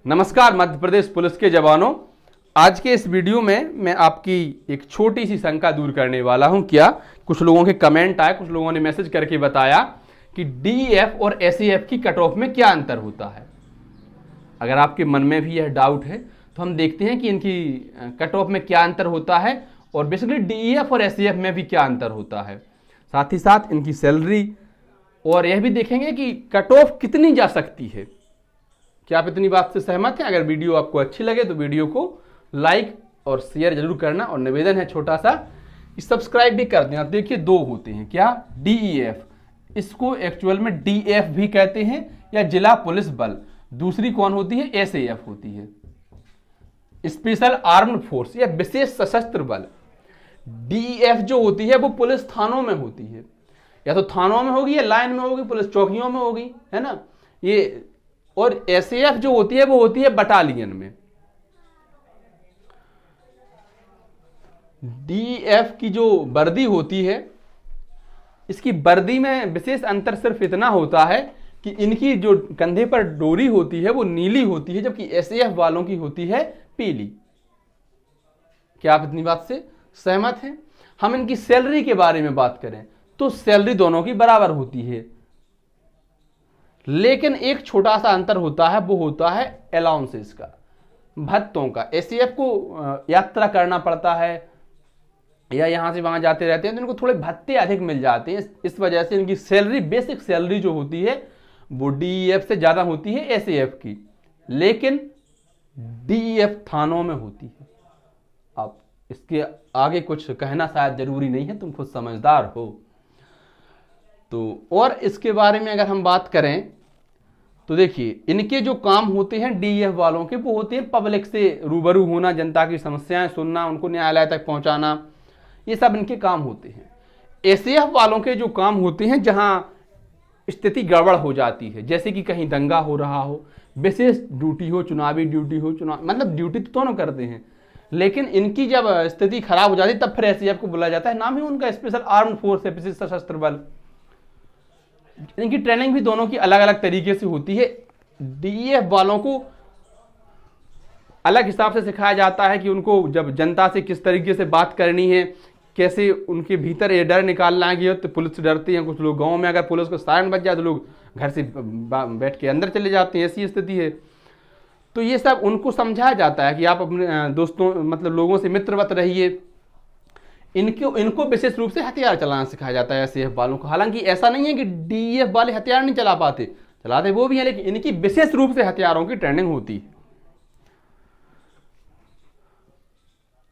नमस्कार मध्य प्रदेश पुलिस के जवानों, आज के इस वीडियो में मैं आपकी एक छोटी सी शंका दूर करने वाला हूं। क्या कुछ लोगों के कमेंट आए, कुछ लोगों ने मैसेज करके बताया कि डीईएफ और एसईएफ की कट ऑफ में क्या अंतर होता है। अगर आपके मन में भी यह डाउट है तो हम देखते हैं कि इनकी कट ऑफ में क्या अंतर होता है और बेसिकली डीईएफ और एसईएफ में भी क्या अंतर होता है। साथ ही साथ इनकी सैलरी और यह भी देखेंगे कि कट ऑफ कितनी जा सकती है। क्या आप इतनी बात से सहमत हैं? अगर वीडियो आपको अच्छी लगे तो वीडियो को लाइक और शेयर जरूर करना और निवेदन है छोटा सा कि सब्सक्राइब भी कर देना। देखिए दो होते हैं, क्या डीईएफ, इसको एक्चुअल में डीएफ भी कहते हैं या जिला पुलिस बल। दूसरी कौन होती है? एसएएफ होती है, स्पेशल आर्म्ड फोर्स या विशेष सशस्त्र बल। डीईएफ जो होती है वो पुलिस थानों में होती है, या तो थानों में होगी या लाइन में होगी, पुलिस चौकियों में होगी, है ना ये। और एसएएफ जो होती है वो होती है बटालियन में। डीएफ की जो वर्दी होती है, इसकी वर्दी में विशेष अंतर सिर्फ इतना होता है कि इनकी जो कंधे पर डोरी होती है वो नीली होती है, जबकि एसएएफ वालों की होती है पीली। क्या आप इतनी बात से सहमत हैं? हम इनकी सैलरी के बारे में बात करें तो सैलरी दोनों की बराबर होती है, लेकिन एक छोटा सा अंतर होता है, वो होता है अलाउंसेस का, भत्तों का। एसएएफ को यात्रा करना पड़ता है या यहां से वहां जाते रहते हैं तो इनको थोड़े भत्ते अधिक मिल जाते हैं। इस वजह से इनकी सैलरी, बेसिक सैलरी जो होती है वो डीईएफ से ज्यादा होती है एसएएफ की, लेकिन डीईएफ थानों में होती है। आप इसके आगे कुछ कहना शायद जरूरी नहीं है, तुम खुद समझदार हो। तो और इसके बारे में अगर हम बात करें तो देखिए इनके जो काम होते हैं डीईएफ वालों के, वो होते हैं पब्लिक से रूबरू होना, जनता की समस्याएं सुनना, उनको न्यायालय तक पहुंचाना, ये सब इनके काम होते हैं। एसएएफ वालों के जो काम होते हैं, जहां स्थिति गड़बड़ हो जाती है, जैसे कि कहीं दंगा हो रहा हो, विशेष ड्यूटी हो, चुनावी ड्यूटी हो, मतलब ड्यूटी तो दोनों करते हैं, लेकिन इनकी जब स्थिति खराब हो जाती है तब फिर एसएएफ को बुलाया जाता है। नाम ही उनका स्पेशल आर्म्ड फोर्स है, विशेष सशस्त्र बल। इनकी ट्रेनिंग भी दोनों की अलग अलग तरीके से होती है। डीईएफ वालों को अलग हिसाब से सिखाया जाता है कि उनको जब जनता से किस तरीके से बात करनी है, कैसे उनके भीतर ये डर निकालना है कि तो पुलिस से डरते हैं कुछ लोग। गांव में अगर पुलिस को सायरन बज जाए तो लोग घर से बैठ के अंदर चले जाते हैं, ऐसी स्थिति है। तो ये सब उनको समझाया जाता है कि आप अपने दोस्तों, मतलब लोगों से मित्रवत रहिए। इनको विशेष रूप से हथियार चलाना सिखाया जाता है एसएएफ वालों को। हालांकि ऐसा नहीं है कि डीईएफ वाले हथियार नहीं चला पाते, चलाते वो भी है, लेकिन इनकी विशेष रूप से हथियारों की ट्रेनिंग होती है।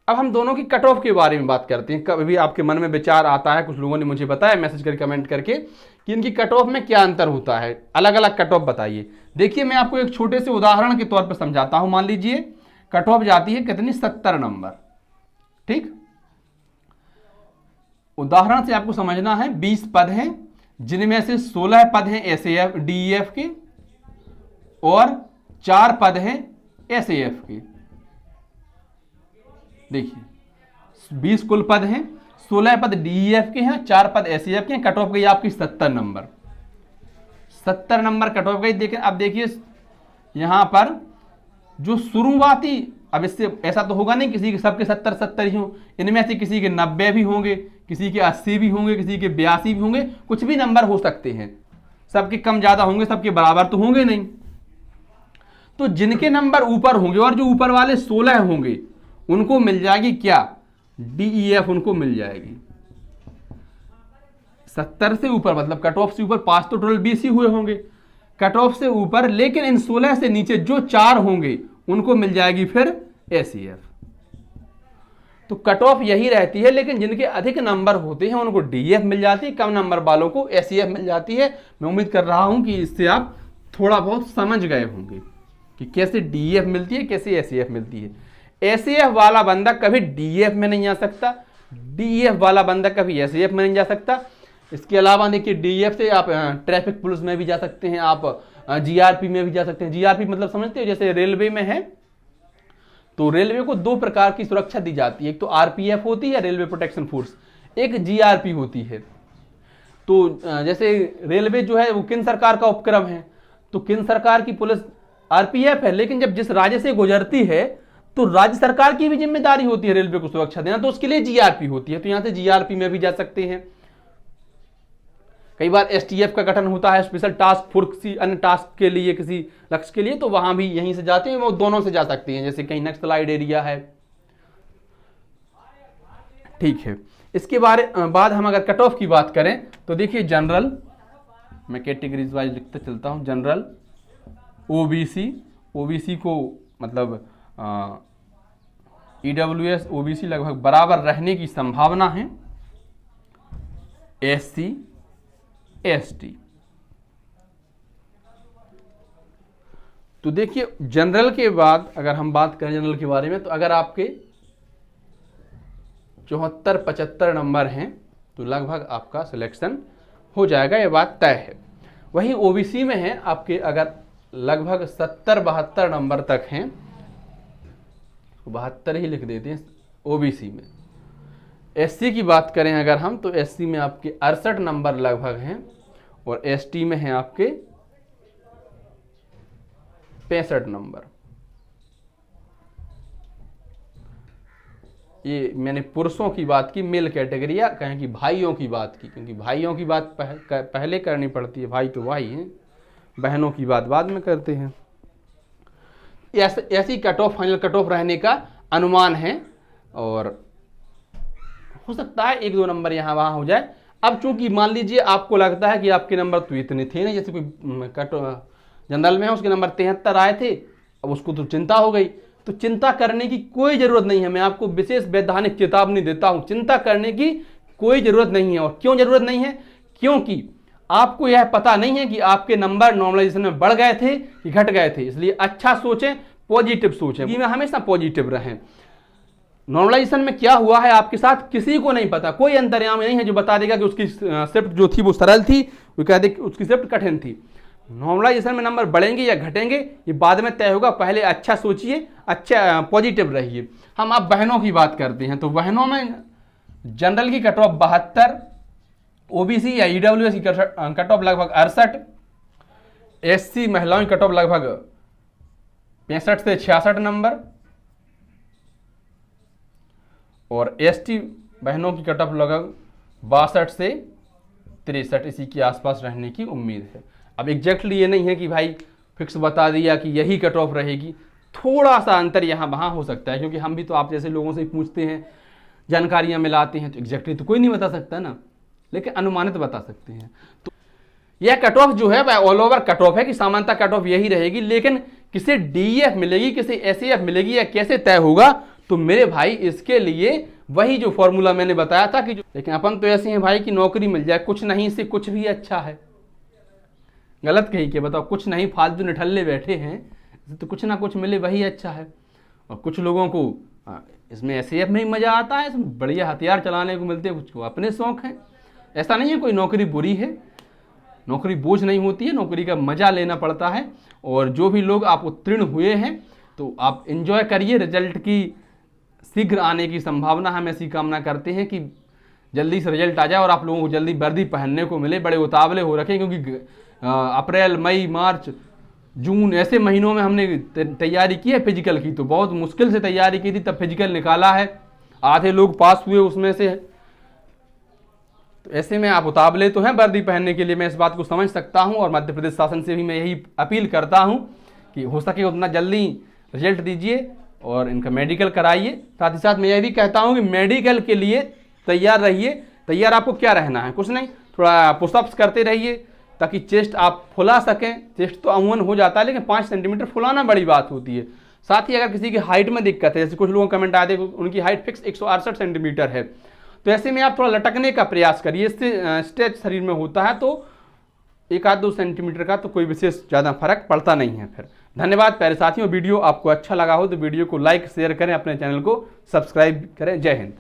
अब हम दोनों की कट ऑफ के बारे में बात करते हैं। कभी आपके मन में विचार आता है, कुछ लोगों ने मुझे बताया मैसेज करके, कमेंट करके, कि इनकी कट ऑफ में क्या अंतर होता है, अलग अलग कट ऑफ बताइए। देखिए मैं आपको एक छोटे से उदाहरण के तौर पर समझाता हूं। मान लीजिए कट ऑफ जाती है कितनी, 70 नंबर, ठीक। उदाहरण से आपको समझना है, 20 पद हैं, जिनमें से 16 पद हैं एसएएफ डीईएफ के और 4 पद हैं एसएएफ के। देखिए 20 कुल पद हैं, 16 पद डीईएफ के हैं, 4 पद एसएएफ के हैं। कट ऑफ गई आपकी 70 नंबर। 70 नंबर कट ऑफ गई। देखिए अब देखिए यहां पर जो शुरुआती, अब इससे ऐसा तो होगा नहीं किसी के सबके 70 ही हों, इनमें से किसी के 90 भी होंगे, किसी के 80 भी होंगे, किसी के 82 भी होंगे, कुछ भी नंबर हो सकते हैं। सबके कम ज्यादा होंगे, सबके बराबर तो होंगे नहीं। तो जिनके नंबर ऊपर होंगे और जो ऊपर वाले 16 होंगे उनको मिल जाएगी क्या? डीईएफ उनको मिल जाएगी। 70 से ऊपर मतलब कट ऑफ से ऊपर, 5 तो टोटल 20 ही हुए होंगे कट ऑफ से ऊपर, लेकिन इन 16 से नीचे जो 4 होंगे उनको मिल जाएगी फिर एसएएफ। तो कट ऑफ यही रहती है, लेकिन जिनके अधिक नंबर होते हैं उनको डीएफ मिल जाती है, कम नंबर वालों को एसएएफ मिल जाती है। मैं उम्मीद कर रहा हूं कि इससे आप थोड़ा बहुत समझ गए होंगे कि कैसे डीएफ मिलती है, कैसे एसएएफ मिलती है। एसएएफ वाला बंदा कभी डीएफ में नहीं जा सकता, डीएफ वाला बंदा कभी एसएएफ में नहीं जा सकता। इसके अलावा देखिए डीएफ से आप ट्रैफिक पुलिस में भी जा सकते हैं, आप जीआरपी में भी जा सकते हैं। जीआरपी मतलब समझते हो, जैसे रेलवे में है तो रेलवे को 2 प्रकार की सुरक्षा दी जाती है, एक तो आरपीएफ होती है, रेलवे प्रोटेक्शन फोर्स, एक जीआरपी होती है। तो जैसे रेलवे जो है वो केंद्र सरकार का उपक्रम है, तो केंद्र सरकार की पुलिस आरपीएफ है, लेकिन जब जिस राज्य से गुजरती है तो राज्य सरकार की भी जिम्मेदारी होती है रेलवे को सुरक्षा देना, तो उसके लिए जीआरपी होती है, तो यहां से जीआरपी में भी जा सकते हैं। कई बार एसटीएफ का गठन होता है, स्पेशल टास्क फोर्स किसी अन्य टास्क के लिए, किसी लक्ष्य के लिए, तो वहां भी यहीं से जाते हैं, वो दोनों से जा सकते हैं, जैसे कहीं नक्सलाइड एरिया है। ठीक है, इसके बाद हम अगर कट ऑफ की बात करें तो देखिए जनरल, मैं कैटेगरीज वाइज लिखते चलता हूं, जनरल, ओबीसी, ओबीसी को मतलब ईडब्ल्यूएस ओबीसी लगभग बराबर रहने की संभावना है, एससी एसटी। तो देखिए जनरल के बाद अगर हम बात करें जनरल के बारे में, तो अगर आपके 74-75 नंबर हैं तो लगभग आपका सिलेक्शन हो जाएगा, ये बात तय है। वहीं ओबीसी में है आपके अगर लगभग 70-72 नंबर तक हैं, 72 ही लिख देते हैं ओबीसी में। एससी की बात करें अगर हम, तो एससी में आपके 68 नंबर लगभग हैं, और एसटी में हैं आपके 65 नंबर। ये मैंने पुरुषों की बात की, मेल कैटेगरी, या कहें कि भाइयों की बात की, क्योंकि भाइयों की बात पहले करनी पड़ती है, भाई तो भाई हैं, बहनों की बात बाद में करते हैं। ऐसी cut off, final cut off रहने का अनुमान है, और हो सकता है 1-2 नंबर यहाँ वहाँ हो जाए। अब चूंकि मान लीजिए आपको लगता है कि आपके नंबर तो इतने थे नहीं, जैसे कोई जनरल में है उसके नंबर 73 आए थे, अब उसको तो चिंता हो गई, तो चिंता करने की कोई जरूरत नहीं है। मैं आपको विशेष वैधानिक चेतावनी देता हूं, चिंता करने की कोई जरूरत नहीं है। और क्यों जरूरत नहीं है? क्योंकि आपको यह पता नहीं है कि आपके नंबर नॉर्मलाइजेशन में बढ़ गए थे कि घट गए थे, इसलिए अच्छा सोचें, पॉजिटिव सोचें, में हमेशा पॉजिटिव रहें। नॉर्मलाइजेशन में क्या हुआ है आपके साथ किसी को नहीं पता, कोई अंतर्यामी नहीं है जो बता देगा कि उसकी शिफ्ट जो थी वो सरल थी, वो कह दे कि उसकी शिफ्ट कठिन थी। नॉर्मलाइजेशन में नंबर बढ़ेंगे या घटेंगे ये बाद में तय होगा, पहले अच्छा सोचिए, अच्छा पॉजिटिव रहिए। हम अब बहनों की बात करते हैं, तो बहनों में जनरल की कट ऑफ 72, ओबीसी या ईडब्ल्यूएस की कट ऑफ लगभग 68, एससी महिलाओं की कट ऑफ लगभग 65 से 66 नंबर, और एसटी बहनों की कट ऑफ लगभग 62 से 63 इसी के आसपास रहने की उम्मीद है। अब एग्जैक्टली ये नहीं है कि भाई फिक्स बता दिया कि यही कट ऑफ रहेगी, थोड़ा सा अंतर यहाँ वहाँ हो सकता है, क्योंकि हम भी तो आप जैसे लोगों से पूछते हैं, जानकारियाँ मिलाते हैं, तो एग्जैक्टली तो कोई नहीं बता सकता ना, लेकिन अनुमानित बता सकते हैं। तो यह कट ऑफ जो है वह ऑल ओवर कट ऑफ है कि सामान्यतः कट ऑफ यही रहेगी, लेकिन किसे डीएफ मिलेगी, किसे एसएएफ मिलेगी, या कैसे तय होगा, तो मेरे भाई इसके लिए वही जो फॉर्मूला मैंने बताया था कि लेकिन अपन तो ऐसे हैं भाई कि नौकरी मिल जाए, कुछ नहीं से कुछ भी अच्छा है। गलत कही के बताओ, कुछ नहीं फालतू निठल्ले बैठे हैं, तो कुछ ना कुछ मिले वही अच्छा है। और कुछ लोगों को इसमें एसएएफ में ही मजा आता है, इसमें बढ़िया हथियार चलाने को मिलते हैं, कुछ को अपने शौक हैं। ऐसा नहीं है कोई नौकरी बुरी है, नौकरी बोझ नहीं होती है, नौकरी का मजा लेना पड़ता है। और जो भी लोग आप उत्तीर्ण हुए हैं तो आप एंजॉय करिए, रिजल्ट की शीघ्र आने की संभावना, हम ऐसी कामना करते हैं कि जल्दी से रिजल्ट आ जाए और आप लोगों को जल्दी वर्दी पहनने को मिले। बड़े उतावले हो रखे, क्योंकि अप्रैल, मई, मार्च, जून ऐसे महीनों में हमने तैयारी की है फिजिकल की, तो बहुत मुश्किल से तैयारी की थी, तब फिजिकल निकाला है, आधे लोग पास हुए उसमें से। तो ऐसे में आप उतावले तो हैं वर्दी पहनने के लिए, मैं इस बात को समझ सकता हूं, और मध्य प्रदेश शासन से भी मैं यही अपील करता हूं कि हो सके उतना जल्दी रिजल्ट दीजिए और इनका मेडिकल कराइए। साथ ही साथ मैं यह भी कहता हूं कि मेडिकल के लिए तैयार रहिए। तैयार आपको क्या रहना है, कुछ नहीं, थोड़ा पुशअप्स करते रहिए ताकि चेस्ट आप फुला सकें। चेस्ट तो अमूमन हो जाता है, लेकिन 5 सेंटीमीटर फुलाना बड़ी बात होती है। साथ ही अगर किसी की हाइट में दिक्कत है, जैसे कुछ लोगों को कमेंट आते हैं उनकी हाइट फिक्स 168 सेंटीमीटर है, तो ऐसे में आप थोड़ा लटकने का प्रयास करिए, इससे स्ट्रेच शरीर में होता है, तो 1-2 सेंटीमीटर का तो कोई विशेष ज़्यादा फर्क पड़ता नहीं है। फिर धन्यवाद प्यारे साथियों, वीडियो आपको अच्छा लगा हो तो वीडियो को लाइक शेयर करें, अपने चैनल को सब्सक्राइब करें। जय हिंद।